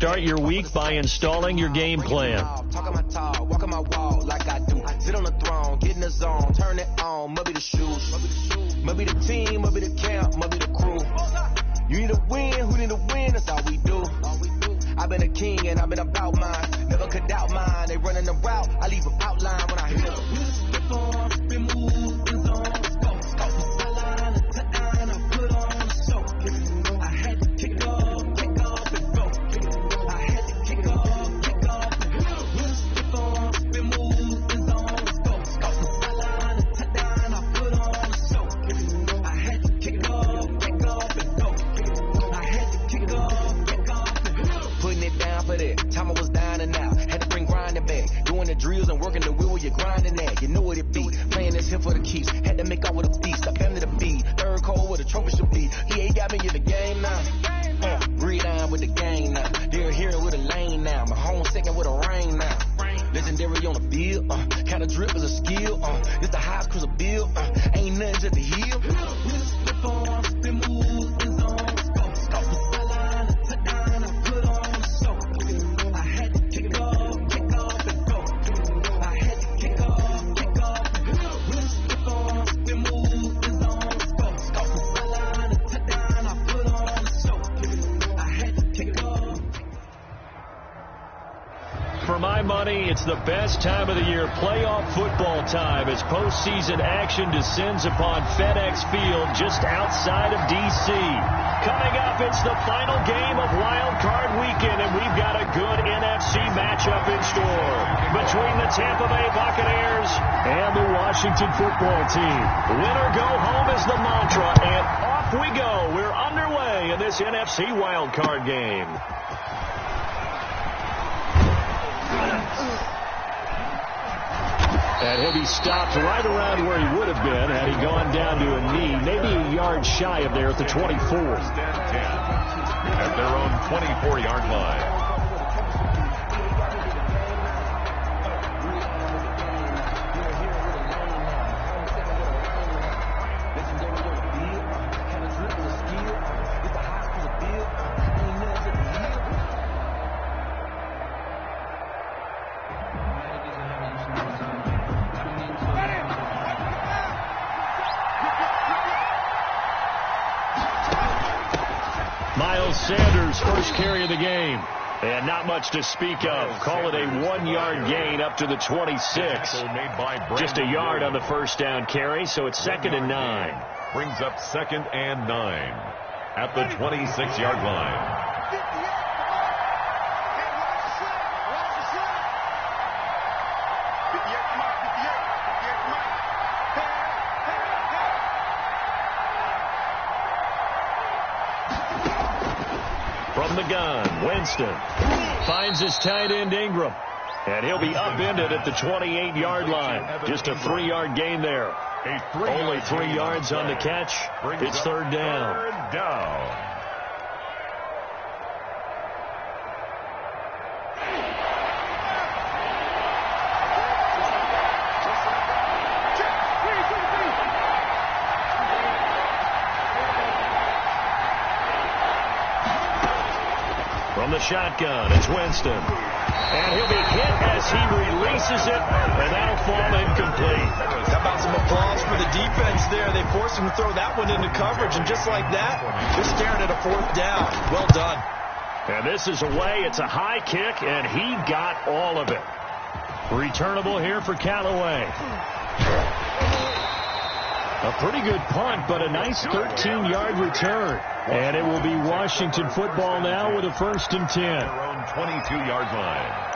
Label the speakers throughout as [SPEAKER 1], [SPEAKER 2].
[SPEAKER 1] Start your week by installing your game plan.
[SPEAKER 2] Talk my talk, walk on my wall like I do. Sit on the throne, get in the zone, turn it on. Must be the shoes, must be the team, must be the camp, must be the crew. You need to win, who need to win? That's all we do. I've been a king and I've been about mine. Never could doubt mine. They running the route, I leave an outline when I hit them. Time I was down and out, had to bring grinding back. Doing the drills and working the wheel where you're grinding at. You know what it be, playing this here for the keeps. Had to make out with a beast, I bam to the beat. Third cold where the trophy should be. EA got me in the game now. Breathe on with the game now. They're here with a lane now. My home second with a rain now. Legendary on the field, kinda drip is a skill. It's the highest cruiser bill, ain't nothing just a hill.
[SPEAKER 1] For my money, it's the best time of the year, playoff football time, as postseason action descends upon FedEx Field just outside of D.C. Coming up, it's the final game of Wild Card Weekend, and we've got a good NFC matchup in store between the Tampa Bay Buccaneers and the Washington Football Team. Win or go home is the mantra, and off we go. We're underway in this NFC Wild Card game. And he'll be stopped right around where he would have been had he gone down to a knee, maybe a yard shy of there at the 24.
[SPEAKER 3] At their own 24-yard line.
[SPEAKER 1] Sanders' first carry of the game. And not much to speak of. Call it a 1-yard gain up to the 26. Just a yard on the first down carry, so it's 2nd and 9.
[SPEAKER 3] Brings up 2nd and 9 at the 26-yard line.
[SPEAKER 1] From the gun, Winston finds his tight end Ingram, and he'll be upended at the 28-yard line. Just a 3-yard gain there. Only 3 yards on the catch. It's 3rd down.
[SPEAKER 3] Third down.
[SPEAKER 1] From the shotgun, it's Winston. And he'll be hit as he releases it, and that'll fall incomplete.
[SPEAKER 4] How about some applause for the defense there? They forced him to throw that one into coverage, and just like that, they're staring at a 4th down. Well done.
[SPEAKER 1] And this is away. It's a high kick, and he got all of it. Returnable here for Callaway. A pretty good punt, but a nice 13-yard return. And it will be Washington football now with a 1st and 10.
[SPEAKER 3] Their own 22-yard line.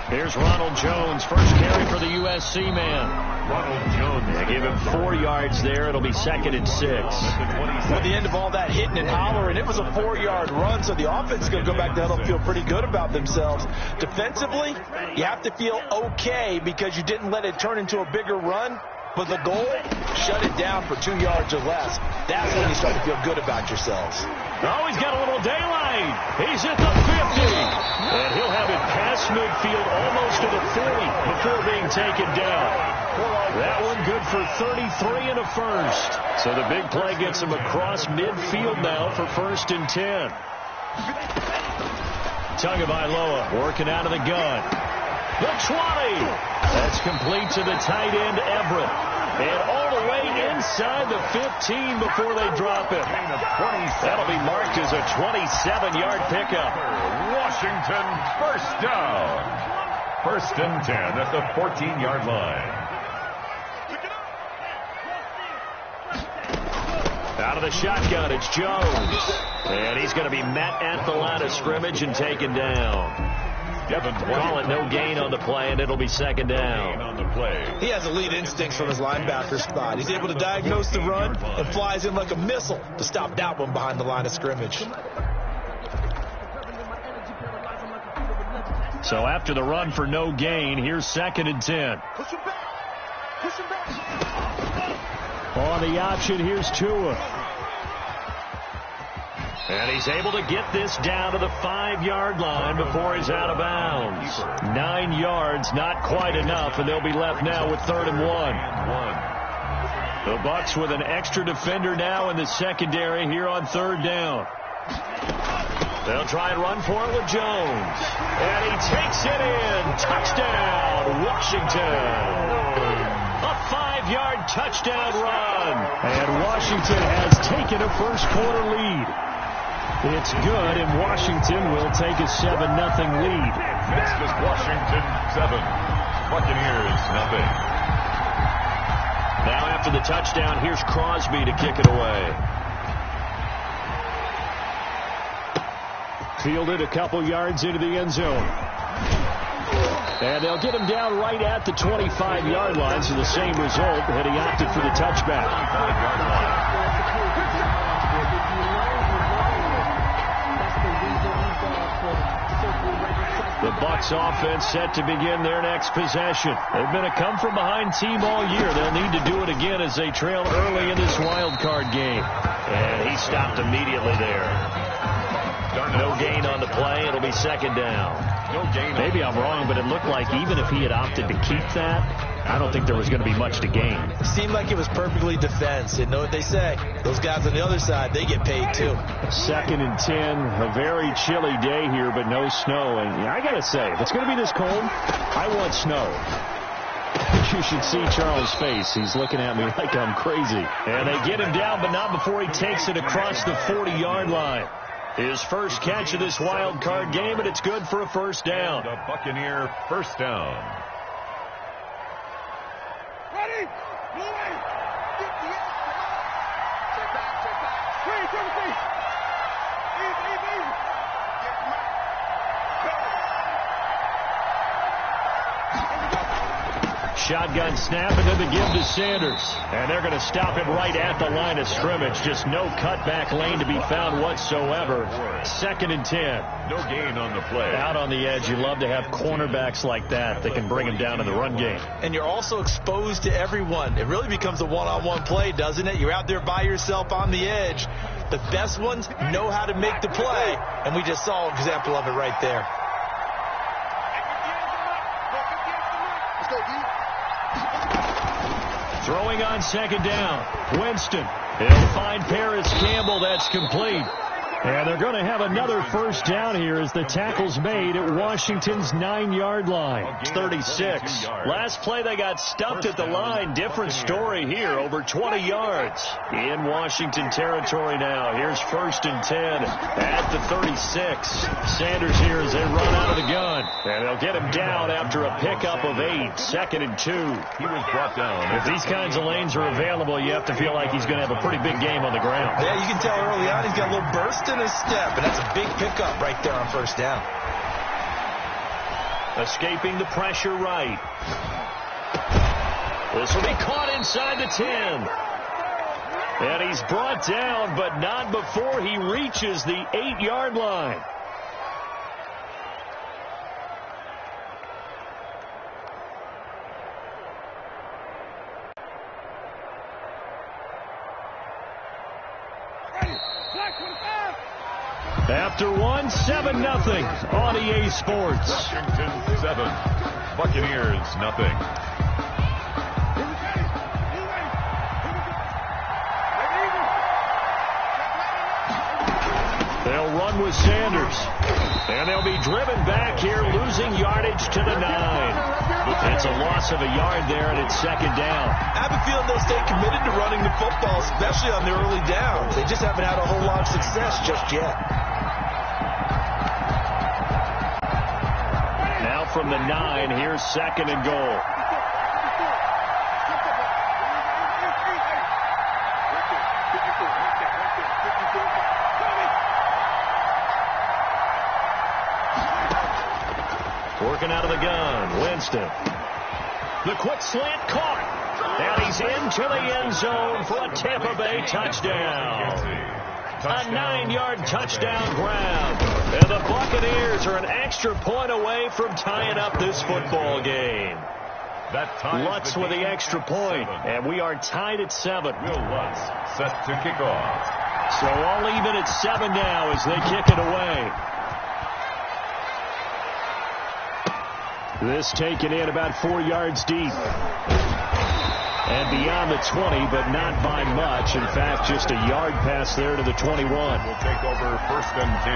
[SPEAKER 1] Here's Ronald Jones, first carry for the USC man.
[SPEAKER 3] Ronald Jones.
[SPEAKER 1] They give him 4 yards there. It'll be 2nd and 6.
[SPEAKER 4] At the end of all that hitting and hollering, it was a 4-yard run, so the offense is going to go back there and feel pretty good about themselves. Defensively, you have to feel okay because you didn't let it turn into a bigger run. But the goal, shut it down for 2 yards or less. That's when you start to feel good about yourselves.
[SPEAKER 1] Oh, he's got a little daylight. He's at the 50. And he'll have it past midfield almost to the 40 before being taken down. That one good for 33 and a first. So the big play gets him across midfield now for 1st and 10. Tagovailoa working out of the gun. The 20. That's complete to the tight end, Everett. And all the way inside the 15 before they drop it. That'll be marked as a 27-yard pickup.
[SPEAKER 3] Washington, first down. 1st and 10 at the 14-yard line.
[SPEAKER 1] Out of the shotgun, it's Jones. And he's going to be met at the line of scrimmage and taken down. Call it no gain on the play, and it'll be 2nd down.
[SPEAKER 3] On the play.
[SPEAKER 4] He has elite instincts from his linebacker spot. He's able to diagnose the run and flies in like a missile to stop that one behind the line of scrimmage.
[SPEAKER 1] So after the run for no gain, here's 2nd and 10. On the option, here's Tua. And he's able to get this down to the 5-yard line before he's out of bounds. 9 yards, not quite enough, and they'll be left now with 3rd and 1. The Bucs with an extra defender now in the secondary here on 3rd down. They'll try and run for it with Jones. And he takes it in. Touchdown, Washington. A 5-yard touchdown run. And Washington has taken a first-quarter lead. It's good, and Washington will take a 7-0 lead.
[SPEAKER 3] This is Washington 7, Buccaneers 0.
[SPEAKER 1] Now after the touchdown, here's Crosby to kick it away. Fielded a couple yards into the end zone. And they'll get him down right at the 25-yard line, so the same result had he opted for the touchback. The Bucs offense set to begin their next possession. They've been a come-from-behind team all year. They'll need to do it again as they trail early in this wild card game. And he stopped immediately there. No gain on the play. It'll be 2nd down. Maybe I'm wrong, but it looked like even if he had opted to keep that, I don't think there was going to be much to gain.
[SPEAKER 4] It seemed like it was perfectly defense. And know what they say? Those guys on the other side, they get paid too.
[SPEAKER 1] 2nd and 10. A very chilly day here, but no snow. And I got to say, if it's going to be this cold, I want snow. You should see Charles' face. He's looking at me like I'm crazy. And they get him down, but not before he takes it across the 40-yard line. His first catch of this wild card game, and it's good for a 1st down.
[SPEAKER 3] The Buccaneer first down.
[SPEAKER 5] Ready? Moving. Get the end. Check back. Free. Easy.
[SPEAKER 1] Shotgun snap, and then the give to Sanders. And they're going to stop him right at the line of scrimmage. Just no cutback lane to be found whatsoever. 2nd and 10.
[SPEAKER 3] No gain on the play.
[SPEAKER 1] Out on the edge. You love to have cornerbacks like that can bring him down in the run game.
[SPEAKER 4] And you're also exposed to everyone. It really becomes a one-on-one play, doesn't it? You're out there by yourself on the edge. The best ones know how to make the play, and we just saw an example of it right there.
[SPEAKER 1] Throwing on 2nd down. Winston. He'll find Paris Campbell. That's complete. And they're going to have another 1st down here as the tackle's made at Washington's 9-yard line. 36. Last play they got stuffed at the line. Different story here. Over 20 yards in Washington territory now. Here's 1st and 10 at the 36. Sanders here as they run out of the gun. And they'll get him down after a pickup of 8. 2nd and 2.
[SPEAKER 3] He was brought down.
[SPEAKER 1] If these kinds of lanes are available, you have to feel like he's going to have a pretty big game on the ground.
[SPEAKER 4] Yeah, you can tell early on he's got a little burst in his step, and that's a big pickup right there on 1st down.
[SPEAKER 1] Escaping the pressure right. This will be caught inside the 10. And he's brought down, but not before he reaches the 8-yard line. After one, 7-0 on EA Sports.
[SPEAKER 3] Washington 7, Buccaneers 0.
[SPEAKER 1] They'll run with Sanders. And they'll be driven back here, losing yardage to the 9. It's a loss of a yard there, and it's second down.
[SPEAKER 4] I have a feeling they'll stay committed to running the football, especially on the early downs. They just haven't had a whole lot of success just yet.
[SPEAKER 1] Now from the 9, here's second and goal. Working out of the gun, Winston. The quick slant caught. And he's into the end zone for a Tampa Bay touchdown. A 9-yard touchdown grab. And the Buccaneers are an extra point away from tying up this football game. Lutz with the extra point, and we are tied at 7.
[SPEAKER 3] Will Lutz set to kick off.
[SPEAKER 1] So all even at 7 now as they kick it away. This taken in about 4 yards deep. And beyond the 20, but not by much. In fact, just a yard pass there to the 21.
[SPEAKER 3] Will take over first and 10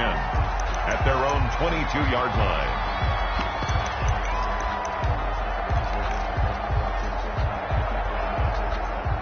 [SPEAKER 3] at their own 22-yard line.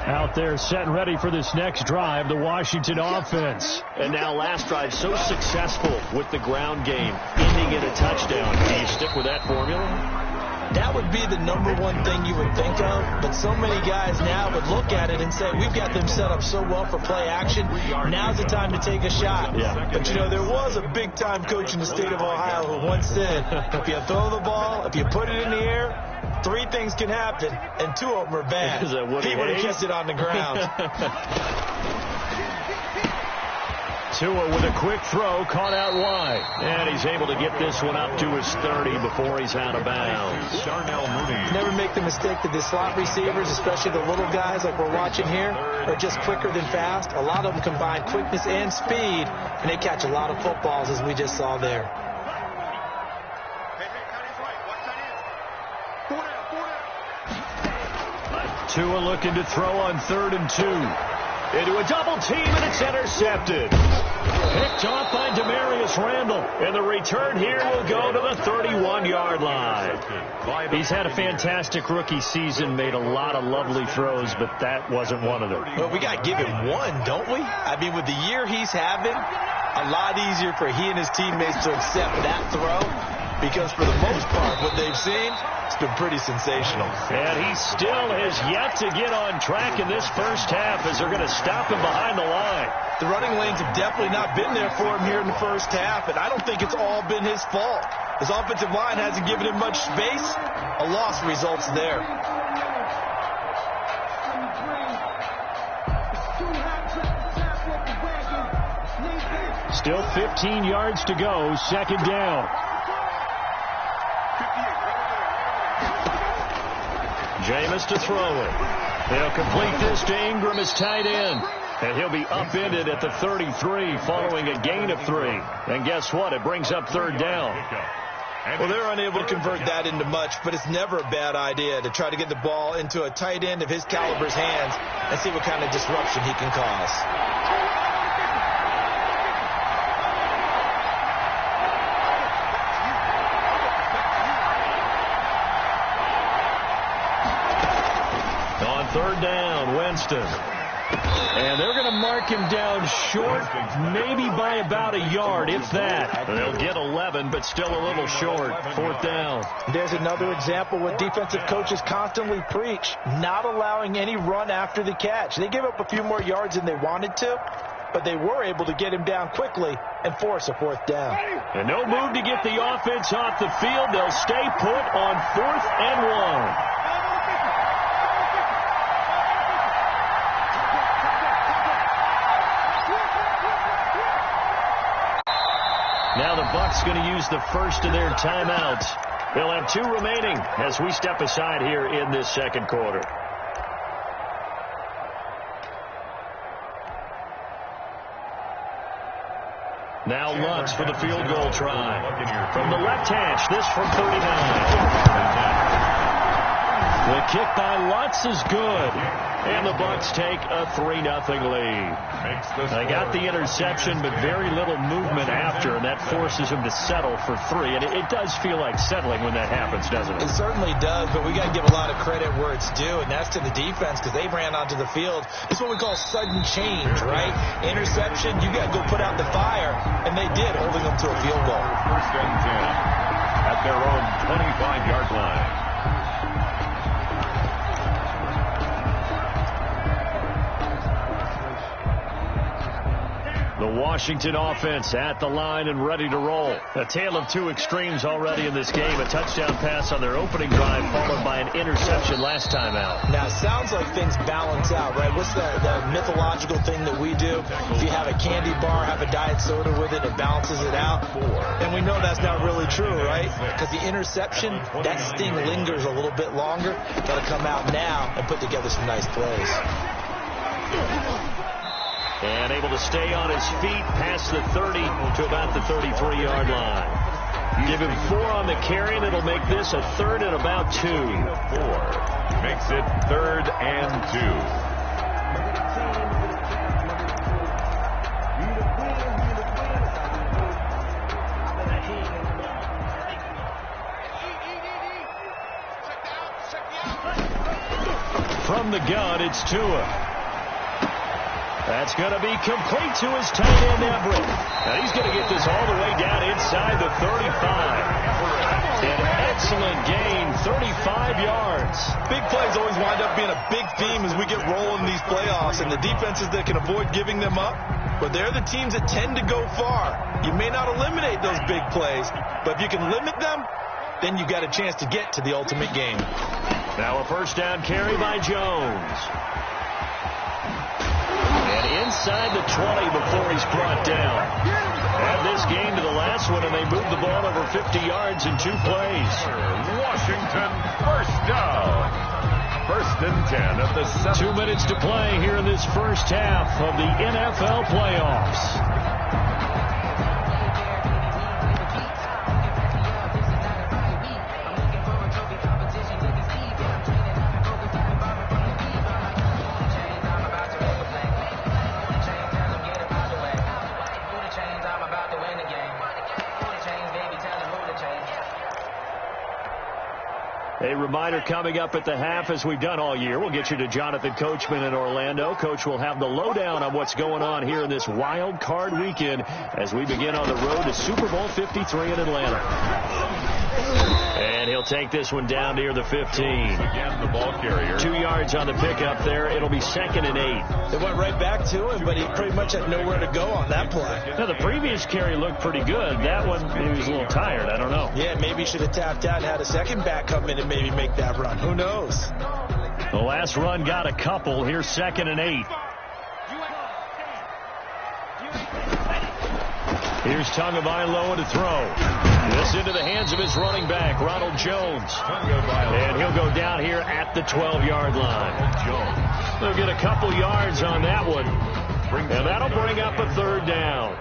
[SPEAKER 1] Out there set and ready for this next drive, the Washington offense. And now last drive so successful with the ground game, ending in a touchdown. Can you stick with that formula?
[SPEAKER 4] That would be the number one thing you would think of, but so many guys now would look at it and say, we've got them set up so well for play action, now's the time to take a shot.
[SPEAKER 1] Yeah.
[SPEAKER 4] But, you know, there was a big-time coach in the state of Ohio who once said, if you throw the ball, if you put it in the air, 3 things can happen, and 2 of them are bad. He would have kept it on the ground.
[SPEAKER 1] Tua with a quick throw, caught out wide. And he's able to get this one up to his 30 before he's out of bounds.
[SPEAKER 4] Never make the mistake that the slot receivers, especially the little guys like we're watching here, are just quicker than fast. A lot of them combine quickness and speed, and they catch a lot of footballs, as we just saw there.
[SPEAKER 1] Tua looking to throw on 3rd and 2. Into a double team, and it's intercepted. Picked off by Demarius Randall. And the return here will go to the 31-yard line. He's had a fantastic rookie season, made a lot of lovely throws, but that wasn't one of them.
[SPEAKER 4] Well, we got to give him one, don't we? I mean, with the year he's having, a lot easier for he and his teammates to accept that throw, because for the most part, what they've seen, it's been pretty sensational.
[SPEAKER 1] And he still has yet to get on track in this first half as they're going to stop him behind the line.
[SPEAKER 4] The running lanes have definitely not been there for him here in the first half, and I don't think it's all been his fault. His offensive line hasn't given him much space. A loss results there.
[SPEAKER 1] Still 15 yards to go, second down. Jameis to throw it. He'll complete this to Ingram as tight end. And he'll be upended at the 33 following a gain of 3. And guess what? It brings up 3rd down.
[SPEAKER 4] Well, they're unable to convert that into much, but it's never a bad idea to try to get the ball into a tight end of his caliber's hands and see what kind of disruption he can cause.
[SPEAKER 1] On 3rd down, Winston. And they're going to mark him down short, maybe by about a yard, if that. They'll get 11, but still a little short. 4th down.
[SPEAKER 4] There's another example what defensive coaches constantly preach, not allowing any run after the catch. They give up a few more yards than they wanted to, but they were able to get him down quickly and force a fourth down.
[SPEAKER 1] And no move to get the offense off the field. They'll stay put on 4th and 1. Now the Bucs going to use the first of their timeouts. They'll have 2 remaining as we step aside here in this second quarter. Now Lutz for the field goal try. From the left hash, this from 39. The kick by Lutz is good. And the Bucs take a 3-0 lead. They got the interception, but very little movement after, and that forces them to settle for 3. And it does feel like settling when that happens, doesn't it?
[SPEAKER 4] It certainly does, but we got to give a lot of credit where it's due, and that's to the defense because they ran onto the field. It's what we call sudden change, right? Interception, you got to go put out the fire, and they did, holding them to a field goal.
[SPEAKER 3] 1st and 10 at their own 25-yard line. The Washington offense at the line and ready to roll. A tale of 2 extremes already in this game. A touchdown pass on their opening drive followed by an interception last time out.
[SPEAKER 4] Now, it sounds like things balance out, right? What's the mythological thing that we do? If you have a candy bar, have a diet soda with it, it balances it out. And we know that's not really true, right? Because the interception, that sting lingers a little bit longer. Got to come out now and put together some nice plays.
[SPEAKER 1] And able to stay on his feet past the 30 to about the 33-yard line. Give him 4 on the carry, and it'll make this a 3rd and about 2. 4
[SPEAKER 3] makes it 3rd and
[SPEAKER 1] 2. From the gun, it's Tua. That's going to be complete to his tight end, Everett. And he's going to get this all the way down inside the 35. An excellent gain, 35 yards.
[SPEAKER 4] Big plays always wind up being a big theme as we get rolling these playoffs, and the defenses that can avoid giving them up, but they're the teams that tend to go far. You may not eliminate those big plays, but if you can limit them, then you got a chance to get to the ultimate game.
[SPEAKER 1] Now a 1st down carry by Jones. And inside the 20 before he's brought down. Add this game to the last one, and they moved the ball over 50 yards in 2 plays.
[SPEAKER 3] Washington, 1st down. 1st and 10 at the 7.
[SPEAKER 1] 2 minutes to play here in this first half of the NFL playoffs. A reminder coming up at the half, as we've done all year. We'll get you to Jonathan Coachman in Orlando. Coach will have the lowdown on what's going on here in this wild card weekend as we begin on the road to Super Bowl 53 in Atlanta. And he'll take this one down near the 15.
[SPEAKER 3] Again, the ball carrier.
[SPEAKER 1] 2 yards on the pickup there. It'll be 2nd and 8.
[SPEAKER 4] They went right back to him, but he pretty much had nowhere to go on that play.
[SPEAKER 1] Now, the previous carry looked pretty good. That one, he was a little tired. I don't know.
[SPEAKER 4] Yeah, maybe he should have tapped out and had a second back come in and maybe make that run. Who knows?
[SPEAKER 1] The last run got a couple. Here's 2nd and 8. Here's Tagovailoa to throw. This into the hands of his running back, Ronald Jones. And he'll go down here at the 12-yard line. They'll get a couple yards on that one. And that'll bring up a 3rd down.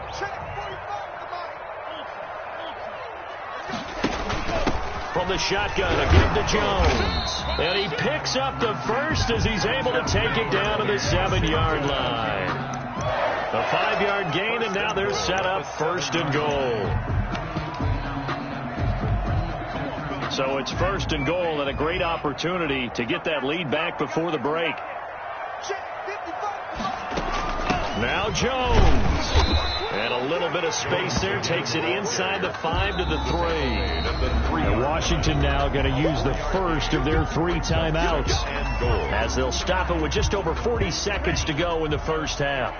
[SPEAKER 1] From the shotgun, a give to Jones. And he picks up the first as he's able to take it down to the 7-yard line. A 5-yard gain, and now they're set up 1st and goal. So it's 1st and goal, and a great opportunity to get that lead back before the break. Now Jones. And a little bit of space there. Takes it inside the 5 to the 3. And Washington now going to use the first of their 3 timeouts as they'll stop it with just over 40 seconds to go in the first half.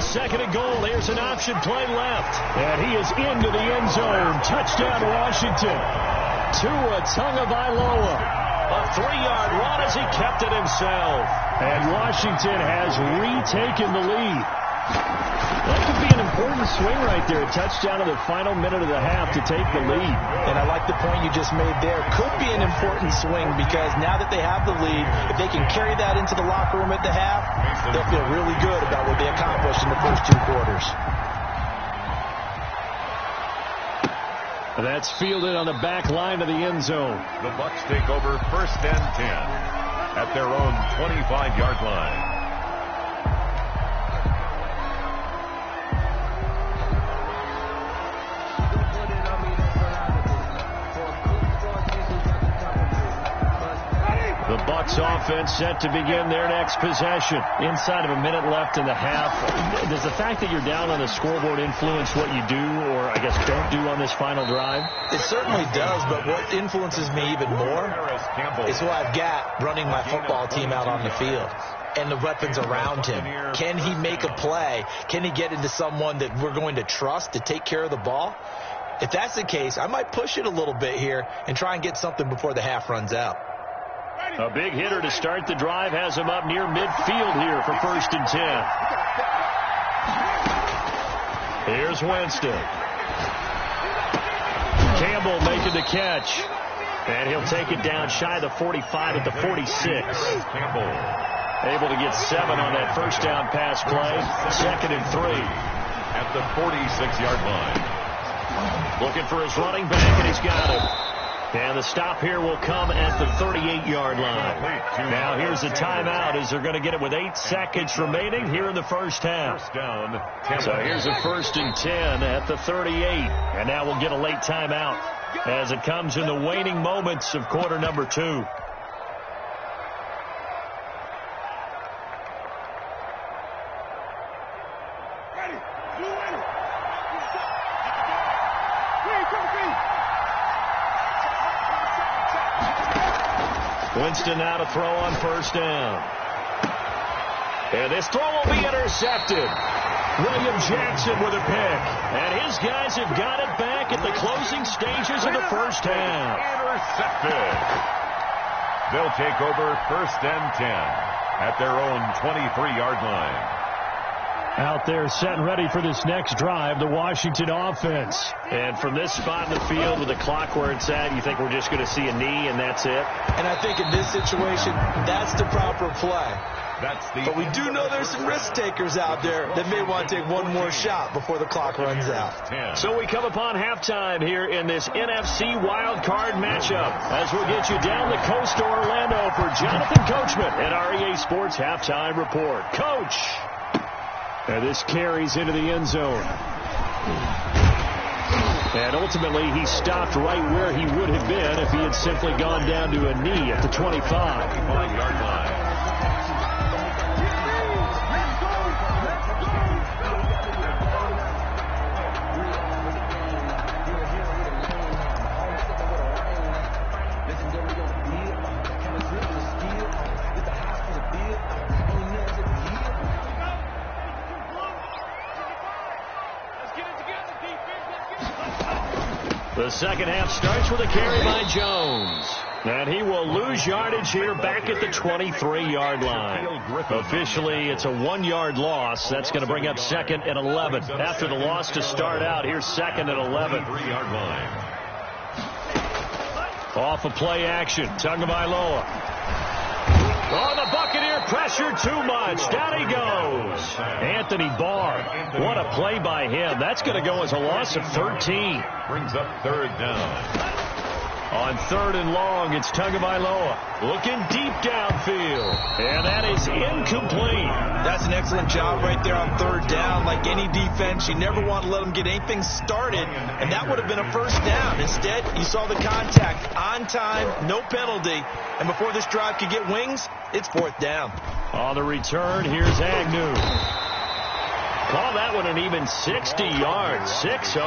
[SPEAKER 1] second and goal. Here's an option play left. And he is into the end zone. Touchdown, Washington. Tua Tagovailoa. A 3-yard run as he kept it himself. And Washington has retaken the lead. That could be an important swing right there. A touchdown in the final minute of the half to take the lead.
[SPEAKER 4] And I like the point you just made there. Could be an important swing because now that they have the lead, if they can carry that into the locker room at the half, they'll feel really good about what they accomplished in the first 2 quarters.
[SPEAKER 1] That's fielded on the back line of the end zone.
[SPEAKER 3] The Bucs take over 1st and 10 at their own 25-yard line. The Bucs offense set to begin their next possession. Inside of a minute left in the half. Does the fact that you're down on the scoreboard influence what you do, or I guess don't do on this final drive?
[SPEAKER 4] It certainly does, but what influences me even more is who I've got running my football team out on the field and the weapons around him. Can he make a play? Can he get into someone that we're going to trust to take care of the ball? If that's the case, I might push it a little bit here and try and get something before the half runs out.
[SPEAKER 1] A big hitter to start the drive has him up near midfield here for 1st and 10. Here's Winston. Campbell making the catch. And he'll take it down shy of the 45 at the 46. Campbell able to get 7 on that first down pass play. 2nd and 3 at the 46-yard line. Looking for his running back, and he's got him. And the stop here will come at the 38-yard line. Now here's a timeout as they're going to get it with 8 seconds remaining here in the first half. So here's a 1st and 10 at the 38. And now we'll get a late timeout as it comes in the waning moments of quarter number 2. Winston now to throw on 1st down. And this throw will be intercepted. William Jackson with a pick. And his guys have got it back at the closing stages of the first half.
[SPEAKER 3] Intercepted. They'll take over 1st and 10 at their own 23-yard line.
[SPEAKER 1] Out there set and ready for this next drive, the Washington offense. And from this spot in the field with the clock where it's at, you think we're just going to see a knee and that's it?
[SPEAKER 4] And I think in this situation, that's the proper play. But we do know there's some risk takers out there that may want to take one more shot before the clock runs out.
[SPEAKER 1] So we come upon halftime here in this NFC wildcard matchup as we'll get you down the coast to Orlando for Jonathan Coachman at our EA Sports Halftime Report. Coach! And this carries into the end zone. And ultimately, he stopped right where he would have been if he had simply gone down to a knee at the 25-yard line. The second half starts with a carry by Jones. And he will lose yardage here back at the 23-yard line. Officially, it's a 1-yard loss. That's going to bring up 2nd and 11. After the loss to start out, here's 2nd and 11. Off of play action, Tagovailoa. Oh, the Buccaneer pressure too much. Down he goes. Anthony Barr. What a play by him. That's going to go as a loss of 13.
[SPEAKER 3] Brings up 3rd down.
[SPEAKER 1] On 3rd and long, it's Tagovailoa looking deep downfield. And that is incomplete.
[SPEAKER 4] That's an excellent job right there on 3rd down. Like any defense, you never want to let them get anything started. And that would have been a 1st down. Instead, you saw the contact on time, no penalty. And before this drive could get wings, it's 4th down.
[SPEAKER 1] On the return, here's Agnew. Call that one an even 60 yards, 6-0.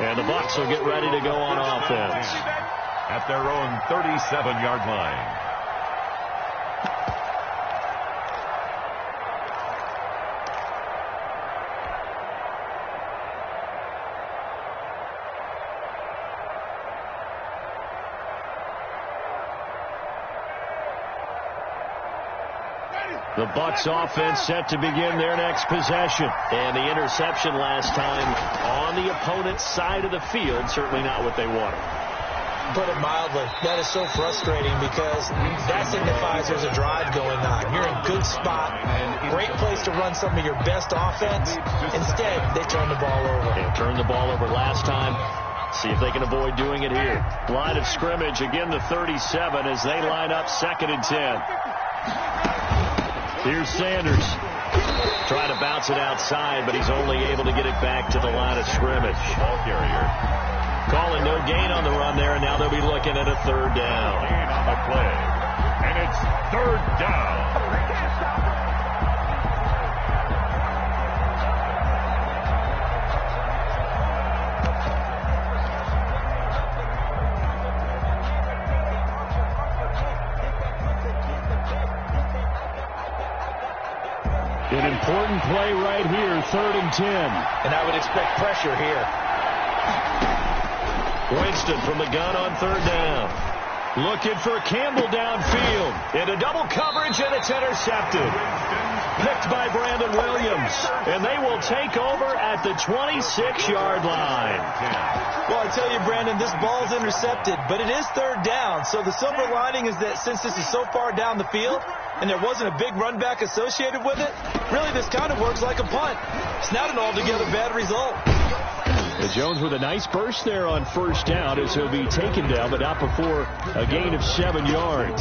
[SPEAKER 1] And the Bucs will get ready to go on offense.
[SPEAKER 3] At their own 37-yard line.
[SPEAKER 1] The Bucs offense set to begin their next possession. And the interception last time on the opponent's side of the field, certainly not what they wanted.
[SPEAKER 4] Put it mildly, that is so frustrating because that signifies there's a drive going on. You're in a good spot, great place to run some of your best offense. Instead, they turn the ball over.
[SPEAKER 1] They turned the ball over last time. See if they can avoid doing it here. Line of scrimmage, again the 37 as they line up 2nd and 10. Here's Sanders. Trying to bounce it outside, but he's only able to get it back to the line of scrimmage. Ball carrier. Calling no gain on the run there, and now they'll be looking at a 3rd down.
[SPEAKER 3] Gain on the play. And it's 3rd down.
[SPEAKER 1] An important play right here, 3rd and 10.
[SPEAKER 4] And I would expect pressure here.
[SPEAKER 1] Winston from the gun on 3rd down. Looking for Campbell downfield. Into double coverage, and it's intercepted. Picked by Brandon Williams. And they will take over at the 26-yard line.
[SPEAKER 4] Well, I tell you, Brandon, this ball's intercepted, but it is 3rd down. So the silver lining is that since this is so far down the field, and there wasn't a big run back associated with it, really this kind of works like a punt. It's not an altogether bad result.
[SPEAKER 1] Jones with a nice burst there on 1st down as he'll be taken down, but not before a gain of 7 yards.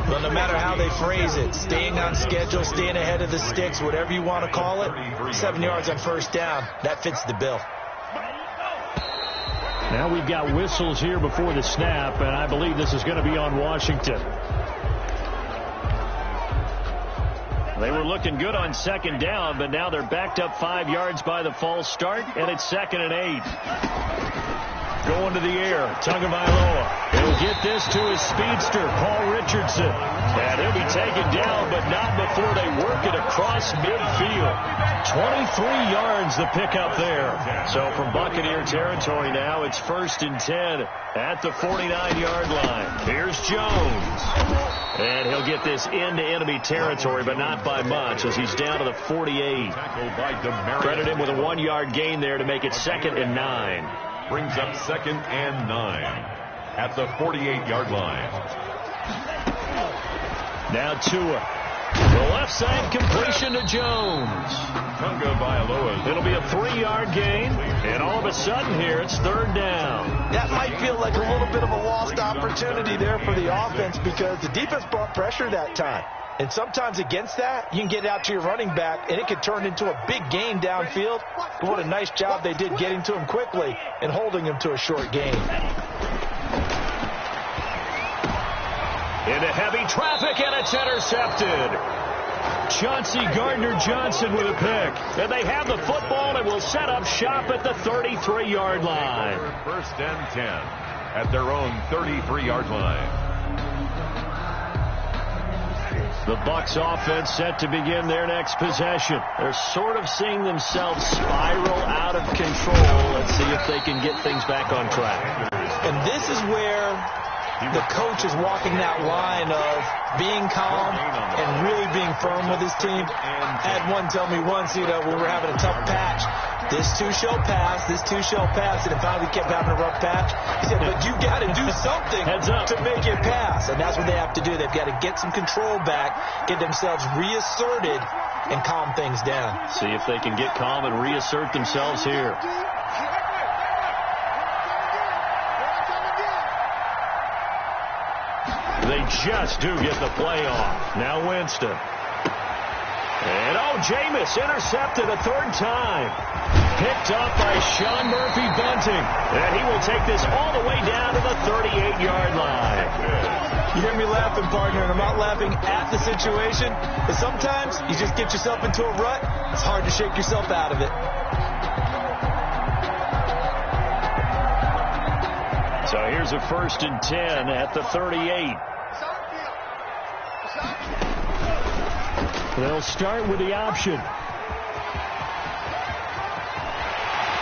[SPEAKER 4] Well, no matter how they phrase it, staying on schedule, staying ahead of the sticks, whatever you want to call it, 7 yards on 1st down, that fits the bill.
[SPEAKER 1] Now we've got whistles here before the snap, and I believe this is going to be on Washington. They were looking good on 2nd down, but now they're backed up 5 yards by the false start, and it's 2nd and 8. Going to the air, Tagovailoa. He'll get this to his speedster, Paul Richardson. And he'll be taken down, but not before they work it across midfield. 23 yards the pickup there. So from Buccaneer territory now, it's 1st and 10 at the 49-yard line. Here's Jones. And he'll get this into enemy territory, but not by much as he's down to the 48. Credit him with a 1-yard gain there to make it 2nd and 9.
[SPEAKER 3] Brings up 2nd and 9 at the 48-yard line.
[SPEAKER 1] Now Tua. The left side completion to Jones.
[SPEAKER 3] Tagovailoa.
[SPEAKER 1] It'll be a 3-yard gain, and all of a sudden here it's 3rd down.
[SPEAKER 4] That might feel like a little bit of a lost opportunity there for the offense because the defense brought pressure that time. And sometimes against that, you can get out to your running back, and it could turn into a big gain downfield. But what a nice job they did getting to him quickly and holding him to a short gain.
[SPEAKER 1] Into heavy traffic, and it's intercepted. Chauncey Gardner-Johnson with a pick. And they have the football and will set up shop at the 33-yard line.
[SPEAKER 3] 1st and 10 at their own 33-yard line.
[SPEAKER 1] The Bucs offense set to begin their next possession. They're sort of seeing themselves spiral out of control. Let's see if they can get things back on track.
[SPEAKER 4] And this is where the coach is walking that line of being calm and really being firm with his team. I had one tell me once, when we were having a tough patch, this too shall pass, and it finally kept having a rough patch. He said, but you got to do something to make it pass, and that's what they have to do. They've got to get some control back, get themselves reasserted, and calm things down.
[SPEAKER 1] See if they can get calm and reassert themselves here. They just do get the play off. Now Winston. And Jameis intercepted a 3rd time. Picked up by Sean Murphy Bunting. And he will take this all the way down to the 38-yard line.
[SPEAKER 4] You hear me laughing, partner, and I'm not laughing at the situation. But sometimes you just get yourself into a rut. It's hard to shake yourself out of it.
[SPEAKER 1] So here's a 1st and 10 at the 38. They'll start with the option.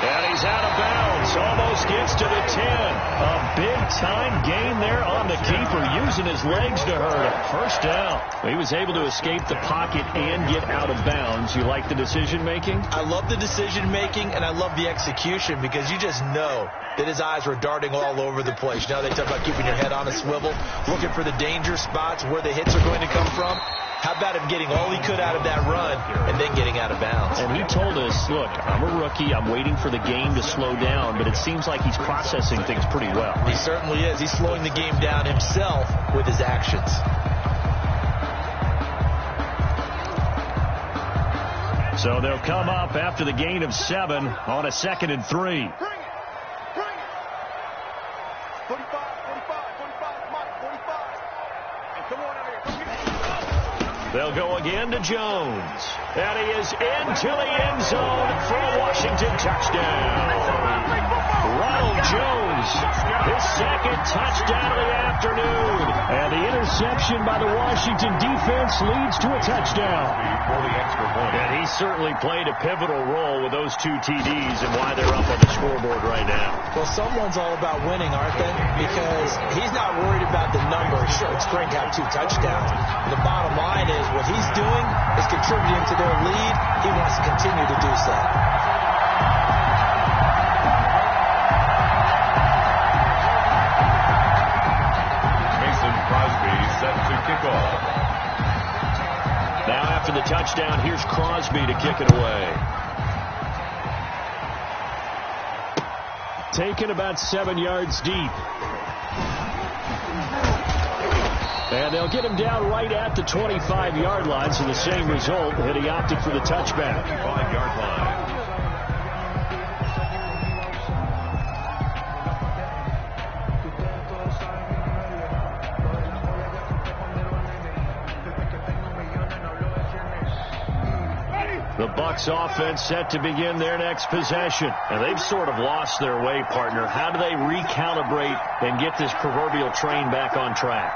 [SPEAKER 1] And he's out of bounds, almost Almost gets to the 10. A big-time gain there on the keeper, using his legs to hurt him. First down. He was able to escape the pocket and get out of bounds. You like the decision-making?
[SPEAKER 4] I love the decision-making, and I love the execution, because you just know that his eyes were darting all over the place. Now they talk about keeping your head on a swivel, looking for the danger spots where the hits are going to come from. How about him getting all he could out of that run and then getting out of bounds?
[SPEAKER 1] And he told us, look, I'm a rookie. I'm waiting for the game to slow down, but it seems like he's processing things pretty well.
[SPEAKER 4] He certainly is. He's slowing the game down himself with his actions.
[SPEAKER 1] So they'll come up after the gain of 7 on a 2nd and 3.
[SPEAKER 5] Bring it. 45, come on, 45. And come on out here. Come here.
[SPEAKER 1] They'll go again to Jones. And he is into the end zone for a Washington touchdown. Ronald Jones, his 2nd touchdown of the afternoon. And the interception by the Washington defense leads to a touchdown. And he certainly played a pivotal role with those 2 TDs and why they're up on the scoreboard right now.
[SPEAKER 4] Well, someone's all about winning, aren't they? Because he's not worried about the number. Sure, it's great to have 2 touchdowns. The bottom line is what he's doing is contributing to their lead. He wants to continue to do so.
[SPEAKER 6] Set to kick off.
[SPEAKER 1] Now after the touchdown, here's Crosby to kick it away. Taken about 7 yards deep. And they'll get him down right at the 25-yard line, so the same result, and he opted for the touchback.
[SPEAKER 6] 5-yard line.
[SPEAKER 1] The Bucs offense set to begin their next possession. And they've sort of lost their way, partner. How do they recalibrate and get this proverbial train back on track?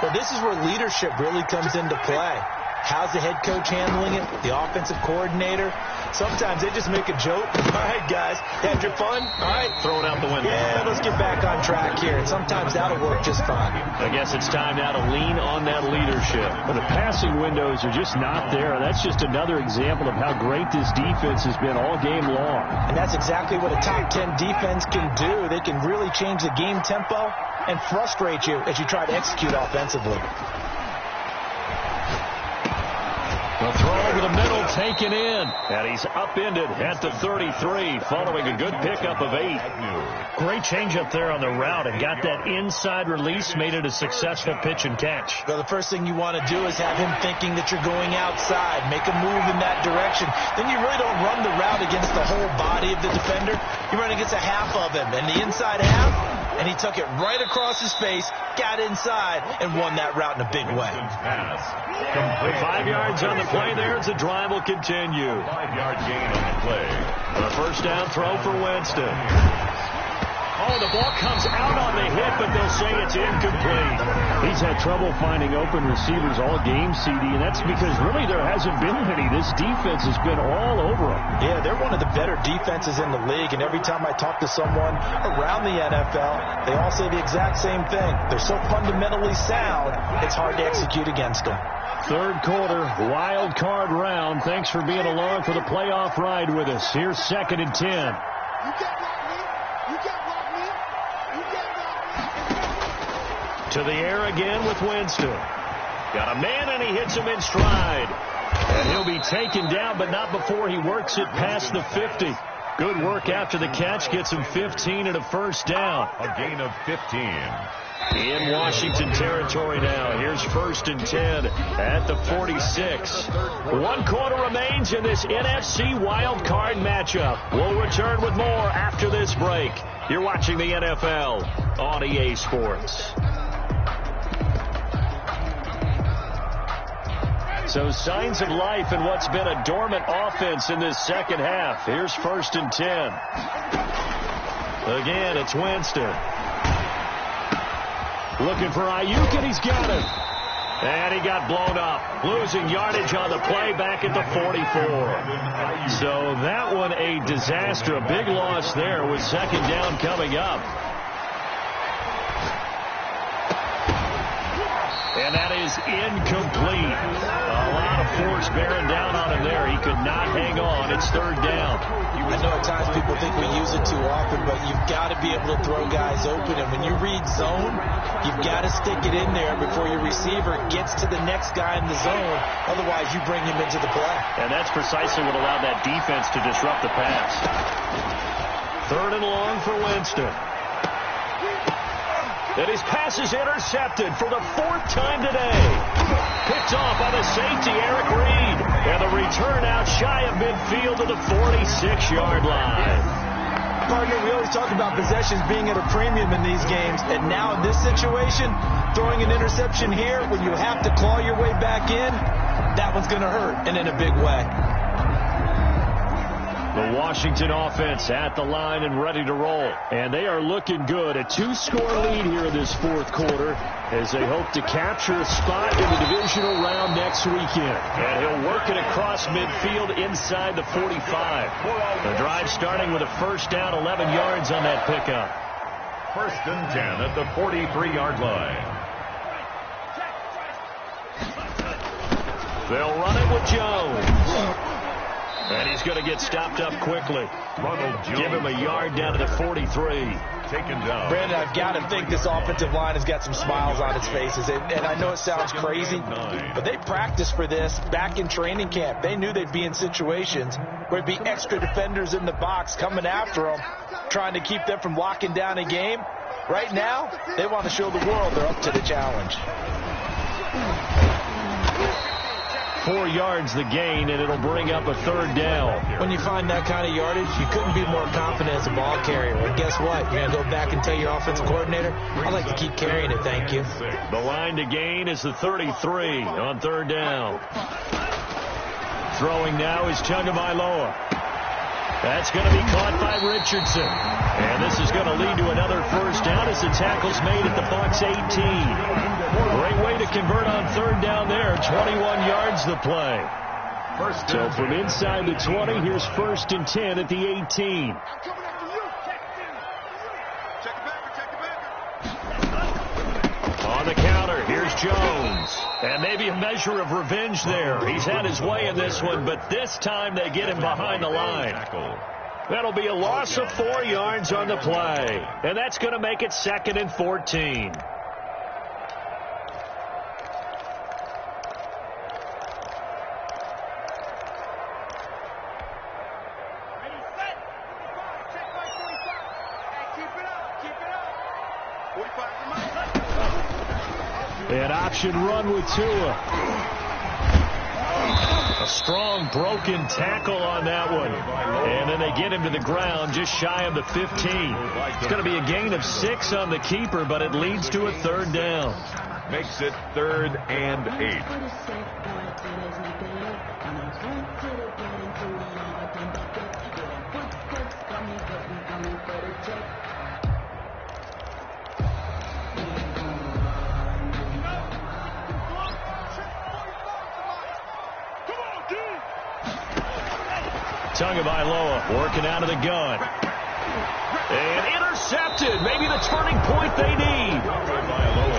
[SPEAKER 4] Well, this is where leadership really comes into play. How's the head coach handling it? The offensive coordinator? Sometimes they just make a joke. All right, guys, had your fun? All right,
[SPEAKER 1] throw it out the window.
[SPEAKER 4] Yeah, let's get back on track here. And sometimes that'll work just fine.
[SPEAKER 1] I guess it's time now to lean on that leadership. But the passing windows are just not there. That's just another example of how great this defense has been all game long.
[SPEAKER 4] And that's exactly what a top 10 defense can do. They can really change the game tempo and frustrate you as you try to execute offensively.
[SPEAKER 1] The throw over the middle, taken in. And he's upended at the 33, following a good pickup of 8. Great change up there on the route and got that inside release, made it a successful pitch and catch.
[SPEAKER 4] Well, the first thing you want to do is have him thinking that you're going outside, make a move in that direction. Then you really don't run the route against the whole body of the defender. You run against a half of him, and the inside half, and he took it right across his face, got inside, and won that route in a big way.
[SPEAKER 1] 5 yards on the play there as the drive will continue.
[SPEAKER 6] 5-yard gain on the play.
[SPEAKER 1] The first down throw for Winston. Oh, the ball comes out on the hit, but they'll say it's incomplete. He's had trouble finding open receivers all game, CD, and that's because really there hasn't been any. This defense has been all over them.
[SPEAKER 4] Yeah, they're one of the better defenses in the league, and every time I talk to someone around the NFL, they all say the exact same thing. They're so fundamentally sound, it's hard to execute against them.
[SPEAKER 1] Third quarter, wild card round. Thanks for being along for the playoff ride with us. Here's 2nd and 10. To the air again with Winston. Got a man, and he hits him in stride. And he'll be taken down, but not before he works it past the 50. Good work after the catch. Gets him 15 and a first down.
[SPEAKER 6] A gain of 15.
[SPEAKER 1] In Washington territory now. Here's 1st and 10 at the 46. 1 quarter remains in this NFC wild card matchup. We'll return with more after this break. You're watching the NFL on EA Sports. So signs of life in what's been a dormant offense in this second half. Here's 1st and 10. Again, it's Winston. Looking for Ayuk, and he's got him. And he got blown up, losing yardage on the play back at the 44. So that one a disaster, a big loss there with second down coming up. And that is incomplete. A lot of force bearing down on him there. He could not hang on. It's third down.
[SPEAKER 4] I know at times people think we use it too often, but you've got to be able to throw guys open. And when you read zone, you've got to stick it in there before your receiver gets to the next guy in the zone. Otherwise, you bring him into the play.
[SPEAKER 1] And that's precisely what allowed that defense to disrupt the pass. Third and long for Winston. And his pass is intercepted for the fourth time today. Picked off by the safety, Eric Reed. And the return out shy of midfield to the 46-yard line.
[SPEAKER 4] Partner, we always talk about possessions being at a premium in these games. And now in this situation, throwing an interception here when you have to claw your way back in, that one's going to hurt, and in a big way.
[SPEAKER 1] The Washington offense at the line and ready to roll. And they are looking good. A 2-score lead here in this fourth quarter as they hope to capture a spot in the divisional round next weekend. And he'll work it across midfield inside the 45. The drive starting with a first down, 11 yards on that pickup.
[SPEAKER 6] First and 10 at the 43-yard line.
[SPEAKER 1] They'll run it with Jones. And he's going to get stopped up quickly.
[SPEAKER 6] Ronald Jones.
[SPEAKER 1] Give him a yard down to the 43.
[SPEAKER 6] Taken down.
[SPEAKER 4] Brandon, I've got to think this offensive line has got some smiles on its faces. And I know it sounds crazy, but they practiced for this back in training camp. They knew they'd be in situations where there'd be extra defenders in the box coming after them, trying to keep them from locking down a game. Right now, they want to show the world they're up to the challenge.
[SPEAKER 1] 4 yards the gain, and it'll bring up a third down.
[SPEAKER 4] When you find that kind of yardage, you couldn't be more confident as a ball carrier. And guess what? You're going to go back and tell your offensive coordinator, I'd like to keep carrying it, thank you.
[SPEAKER 1] The line to gain is the 33 on third down. Throwing now is Tagovailoa. That's going to be caught by Richardson. And this is going to lead to another first down as the tackle's made at the Bucs 18. Great way to convert on third down there. 21 yards the play. So from inside the 20, here's first and 10 at the 18. On the counter, here's Jones. And maybe a measure of revenge there. He's had his way in this one, but this time they get him behind the line. That'll be a loss of 4 yards on the play. And that's going to make it 2nd and 14. An option run with Tua. A strong broken tackle on that one. And then they get him to the ground just shy of the 15. It's going to be a gain of 6 on the keeper, but it leads to a third down.
[SPEAKER 6] Makes it 3rd and 8.
[SPEAKER 1] Tagovailoa working out of the gun. And intercepted. Maybe the turning point they need.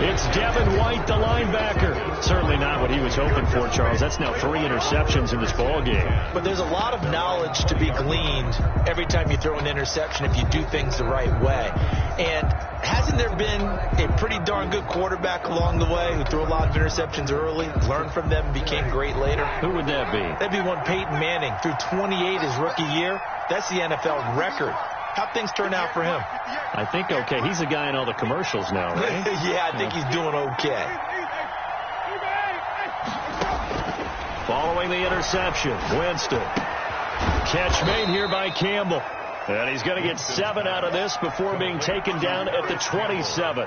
[SPEAKER 1] It's Devin White, the linebacker. Certainly not what he was hoping for, Charles. That's now 3 interceptions in this ball game.
[SPEAKER 4] But there's a lot of knowledge to be gleaned every time you throw an interception if you do things the right way. And hasn't there been a pretty darn good quarterback along the way who threw a lot of interceptions early, learned from them, and became great later?
[SPEAKER 1] Who would that be?
[SPEAKER 4] That'd be one Peyton Manning. Threw 28 his rookie year. That's the NFL record. How'd things turn out for him?
[SPEAKER 1] I think okay. He's a guy in all the commercials now, right?
[SPEAKER 4] Yeah, I think he's doing okay.
[SPEAKER 1] Following the interception, Winston. Catch made here by Campbell. And he's going to get 7 out of this before being taken down at the 27.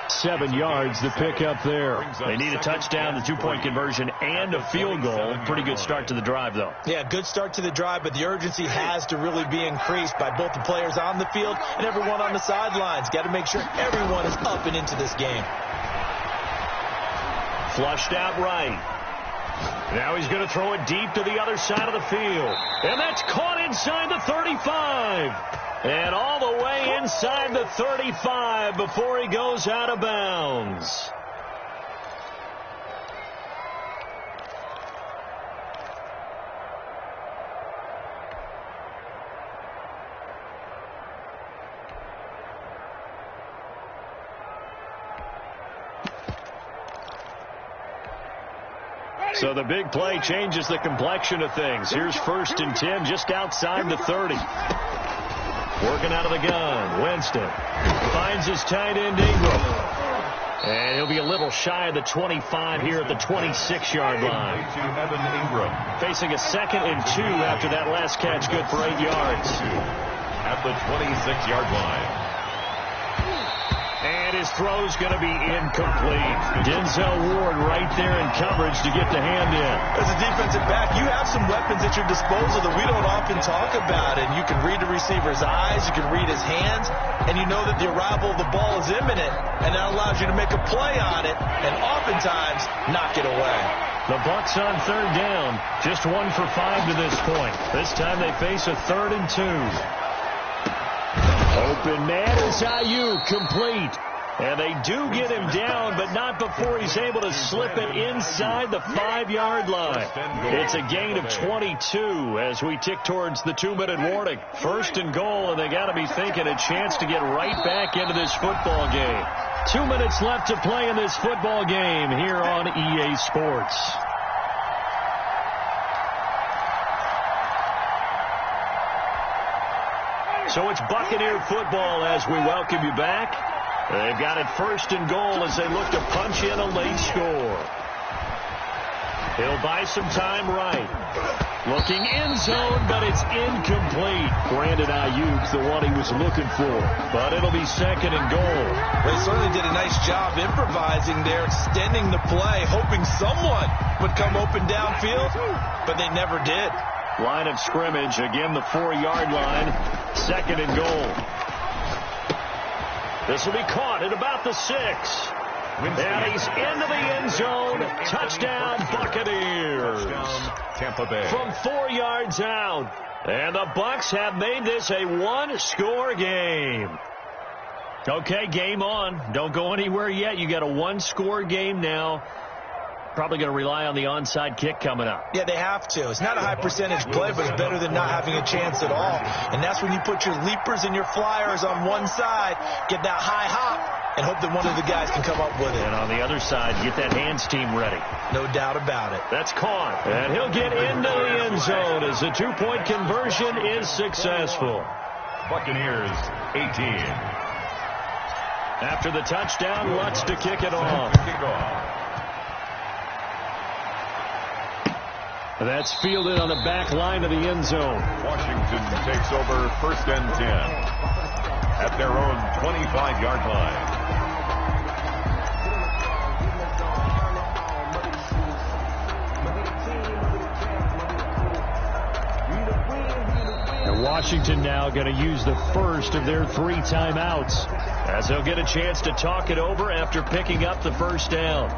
[SPEAKER 1] 7 yards to pick up there. They need a touchdown, the 2-point conversion, and a field goal. Pretty good start to the drive, though.
[SPEAKER 4] Yeah, good start to the drive, but the urgency has to really be increased by both the players on the field and everyone on the sidelines. Got to make sure everyone is up and into this game.
[SPEAKER 1] Flushed out right. Now he's going to throw it deep to the other side of the field. And that's caught inside the 35. And all the way inside the 35 before he goes out of bounds. So the big play changes the complexion of things. Here's 1st and 10 just outside the 30. Working out of the gun. Winston finds his tight end Ingram. And he'll be a little shy of the 25 here at the 26-yard line. Facing a 2nd and 2 after that last catch, good for 8 yards.
[SPEAKER 6] At the 26-yard line.
[SPEAKER 1] And his throw's going to be incomplete. Denzel Ward right there in coverage to get the hand in.
[SPEAKER 4] As a defensive back, you have some weapons at your disposal that we don't often talk about. And you can read the receiver's eyes, you can read his hands, and you know that the arrival of the ball is imminent, and that allows you to make a play on it and oftentimes knock it away.
[SPEAKER 1] The Bucs on 3rd down, just 1 for 5 to this point. This time they face a 3rd and 2. Open man is Ayuk, complete. And they do get him down, but not before he's able to slip it inside the 5-yard line. It's a gain of 22 as we tick towards the 2-minute warning. 1st and goal, and they got to be thinking a chance to get right back into this football game. 2 minutes left to play in this football game here on EA Sports. So it's Buccaneer football as we welcome you back. They've got it 1st and goal as they look to punch in a late score. He'll buy some time right. Looking end zone, but it's incomplete. Brandon Ayuk, the one he was looking for. But it'll be 2nd and goal.
[SPEAKER 4] They certainly did a nice job improvising there, extending the play, hoping someone would come open downfield, but they never did.
[SPEAKER 1] Line of scrimmage, again the 4-yard line. 2nd and goal. This will be caught at about the 6. And he's into the end zone. Touchdown, Buccaneers.
[SPEAKER 6] Tampa Bay.
[SPEAKER 1] From 4 yards out. And the Bucs have made this a 1-score game. Okay, game on. Don't go anywhere yet. You got a 1-score game now. Probably going to rely on the onside kick coming up.
[SPEAKER 4] Yeah, they have to. It's not a high percentage play, but it's better than not having a chance at all. And that's when you put your leapers and your flyers on one side, get that high hop, and hope that one of the guys can come up with it.
[SPEAKER 1] And on the other side, get that hands team ready.
[SPEAKER 4] No doubt about it.
[SPEAKER 1] That's caught. And he'll get into the end zone as the 2-point conversion is successful.
[SPEAKER 6] Buccaneers 18.
[SPEAKER 1] After the touchdown, Lutz to kick it off. That's fielded on the back line of the end zone.
[SPEAKER 6] Washington takes over 1st and 10 at their own 25-yard line.
[SPEAKER 1] And Washington now going to use the first of their 3 timeouts as they'll get a chance to talk it over after picking up the 1st down.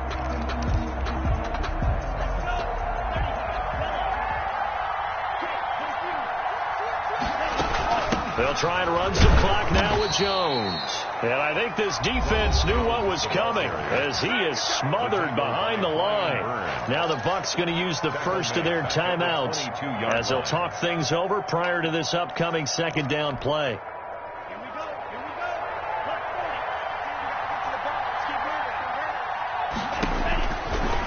[SPEAKER 1] They'll try and run some clock now with Jones. And I think this defense knew what was coming as he is smothered behind the line. Now the Bucs going to use the first of their timeouts as they'll talk things over prior to this upcoming 2nd down play.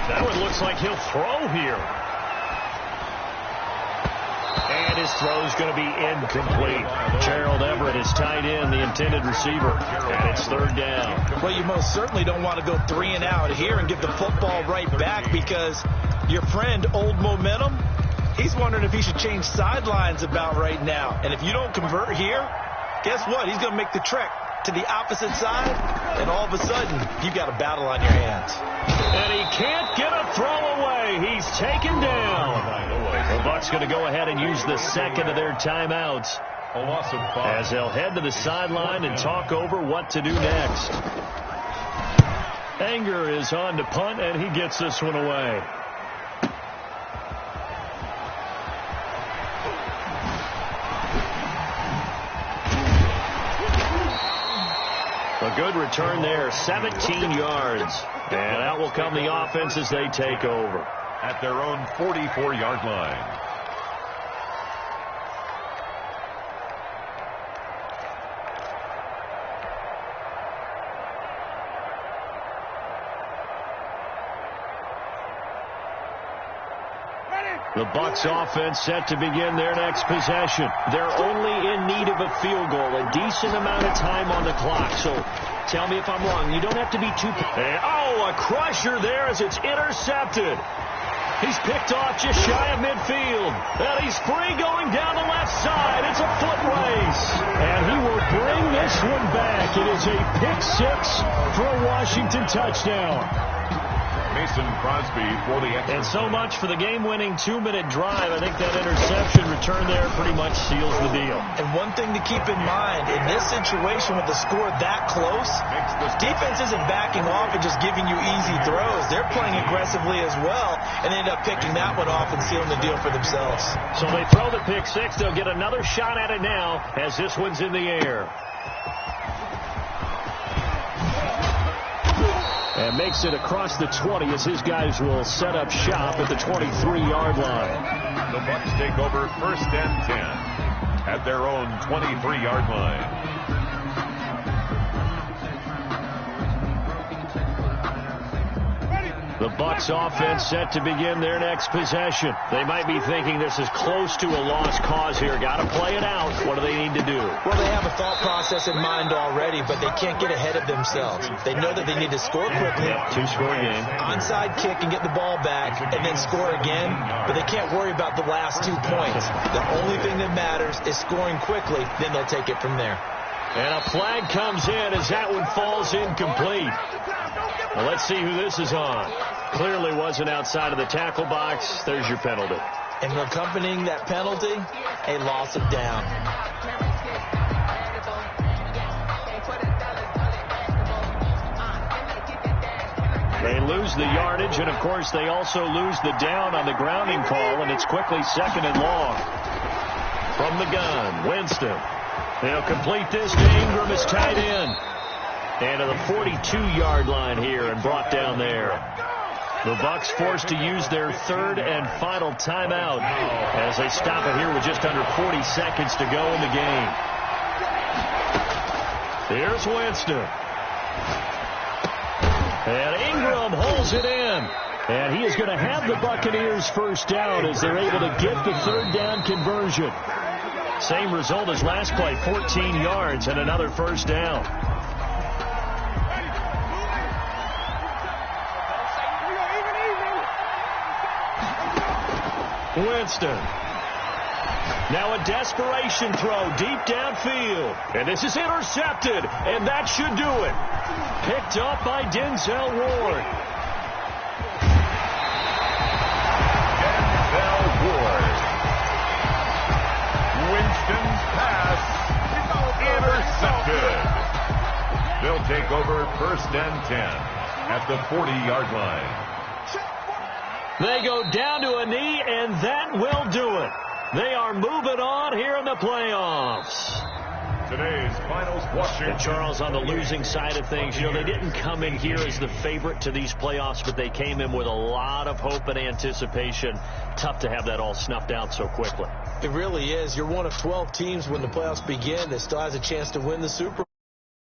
[SPEAKER 1] That one looks like he'll throw here. And his throw's going to be incomplete. Gerald Everett is tied in, the intended receiver. And it's 3rd down.
[SPEAKER 4] Well, you most certainly don't want to go 3 and out here and get the football right back because your friend, Old Momentum, he's wondering if he should change sidelines about right now. And if you don't convert here, guess what? He's going to make the trek to the opposite side, and all of a sudden, you've got a battle on your hands.
[SPEAKER 1] And he can't get a throw away. He's taken down. The Bucs going to go ahead and use the 2nd of their timeouts as they'll head to the sideline and talk over what to do next. Anger is on to punt, and he gets this one away. A good return there, 17 yards. And out will come the offense as they take over.
[SPEAKER 6] At their own 44-yard line.
[SPEAKER 1] The Bucs offense set to begin their next possession. They're only in need of a field goal, a decent amount of time on the clock. So tell me if I'm wrong. You don't have to be too... Oh, a crusher there as it's intercepted. He's picked off just shy of midfield. And he's free going down the left side. It's a foot race. And he will bring this one back. It is a pick-6 for a Washington touchdown.
[SPEAKER 6] Mason Crosby for the extra.
[SPEAKER 1] And so much for the game-winning 2-minute drive. I think that interception return there pretty much seals the deal.
[SPEAKER 4] And one thing to keep in mind, in this situation with the score that close, defense isn't backing off and just giving you easy throws. They're playing aggressively as well, and they end up picking that one off and sealing the deal for themselves.
[SPEAKER 1] So they throw the pick-6. They'll get another shot at it now as this one's in the air. And makes it across the 20 as his guys will set up shop at the 23-yard line.
[SPEAKER 6] The Bucs take over 1st and 10 at their own 23-yard line.
[SPEAKER 1] The Bucs offense set to begin their next possession. They might be thinking this is close to a lost cause here. Got to play it out. What do they need to do?
[SPEAKER 4] Well, they have a thought process in mind already, but they can't get ahead of themselves. They know that they need to score quickly.
[SPEAKER 1] Two-score game.
[SPEAKER 4] Onside kick and get the ball back and then score again, but they can't worry about the last 2 points. The only thing that matters is scoring quickly, then they'll take it from there.
[SPEAKER 1] And a flag comes in as that one falls incomplete. Well, let's see who this is on. Clearly wasn't outside of the tackle box. There's your penalty.
[SPEAKER 4] And accompanying that penalty, a loss of down.
[SPEAKER 1] They lose the yardage, and, of course, they also lose the down on the grounding call, and it's quickly 2nd and long. From the gun, Winston. They'll complete this to Ingram, his tight end. And to the 42-yard line here and brought down there. The Bucs forced to use their 3rd and final timeout as they stop it here with just under 40 seconds to go in the game. Here's Winston. And Ingram holds it in. And he is going to have the Buccaneers first down as they're able to get the 3rd down conversion. Same result as last play, 14 yards and another first down. Winston. Now a desperation throw deep downfield. And this is intercepted. And that should do it. Picked up by Denzel Ward.
[SPEAKER 6] Denzel Ward. Winston's pass intercepted. They'll take over 1st and 10 at the 40-yard line.
[SPEAKER 1] They go down to a knee, and that will do it. They are moving on here in the playoffs.
[SPEAKER 6] Today's finals, Washington.
[SPEAKER 1] And Charles, on the losing side of things, you know, they didn't come in here as the favorite to these playoffs, but they came in with a lot of hope and anticipation. Tough to have that all snuffed out so quickly.
[SPEAKER 4] It really is. You're one of 12 teams when the playoffs begin that still has a chance to win the Super Bowl.